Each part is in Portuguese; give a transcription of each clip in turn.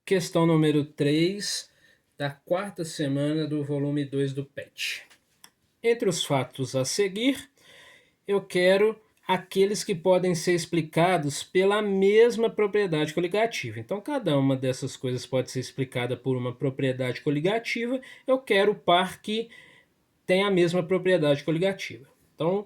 Questão número 3 da quarta semana do volume 2 do PET. Entre os fatos a seguir, eu quero aqueles que podem ser explicados pela mesma propriedade coligativa. Então, cada uma dessas coisas pode ser explicada por uma propriedade coligativa. Eu quero o par que tem a mesma propriedade coligativa. Então,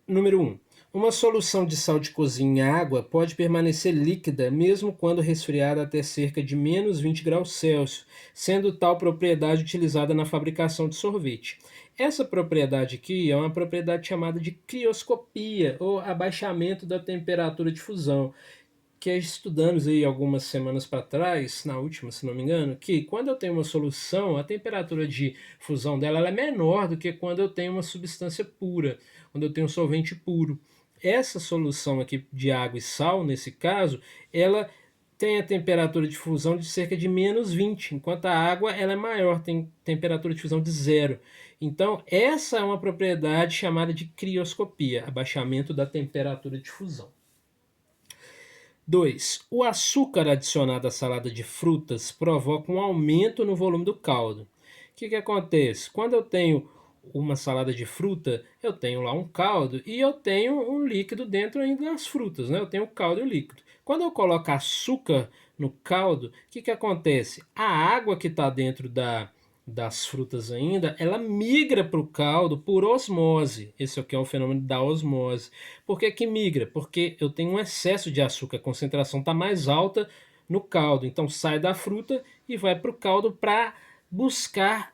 número 1. Uma solução de sal de cozinha em água pode permanecer líquida mesmo quando resfriada até cerca de menos 20 graus Celsius, sendo tal propriedade utilizada na fabricação de sorvete. Essa propriedade aqui é uma propriedade chamada de crioscopia, ou abaixamento da temperatura de fusão, que estudamos aí algumas semanas para trás, na última, se não me engano, que quando eu tenho uma solução, a temperatura de fusão dela ela é menor do que quando eu tenho uma substância pura, quando eu tenho um solvente puro. Essa solução aqui de água e sal, nesse caso, ela tem a temperatura de fusão de cerca de menos 20, enquanto a água ela é maior, tem temperatura de fusão de zero. Então, essa é uma propriedade chamada de crioscopia, abaixamento da temperatura de fusão. 2. O açúcar adicionado à salada de frutas provoca um aumento no volume do caldo. O que acontece? Quando eu tenho uma salada de fruta, eu tenho lá um caldo e eu tenho um líquido dentro ainda das frutas, né? Eu tenho o caldo e o líquido. Quando eu coloco açúcar no caldo, o que acontece? A água que está dentro das frutas ainda, ela migra para o caldo por osmose. Esse aqui é o fenômeno da osmose. Por que que migra? Porque eu tenho um excesso de açúcar, a concentração está mais alta no caldo. Então sai da fruta e vai para o caldo para buscar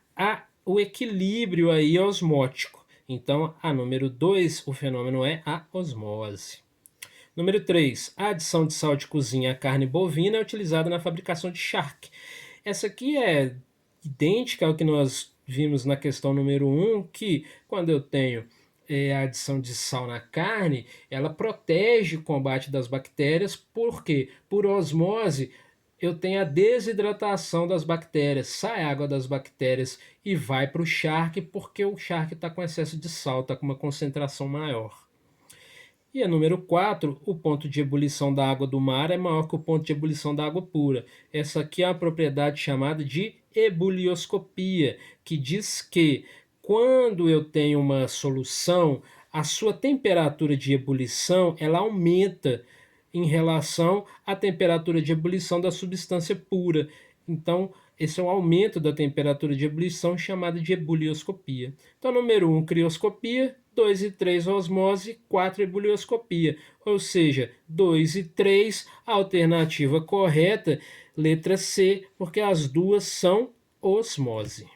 o equilíbrio aí osmótico. Então, a número 2, o fenômeno é a osmose. Número 3, a adição de sal de cozinha à carne bovina é utilizada na fabricação de charque. Essa aqui é idêntica ao que nós vimos na questão número 1, que quando eu tenho a adição de sal na carne, ela protege o combate das bactérias, porque por osmose eu tenho a desidratação das bactérias, sai a água das bactérias e vai para o charque, porque o charque está com excesso de sal, está com uma concentração maior. E a número 4, o ponto de ebulição da água do mar é maior que o ponto de ebulição da água pura. Essa aqui é uma propriedade chamada de ebulioscopia, que diz que quando eu tenho uma solução, a sua temperatura de ebulição ela aumenta em relação à temperatura de ebulição da substância pura. Então, esse é um aumento da temperatura de ebulição chamada de ebulioscopia. Então, número 1, crioscopia, 2 e 3, osmose, 4, ebulioscopia. Ou seja, 2 e 3, a alternativa correta, letra C, porque as duas são osmose.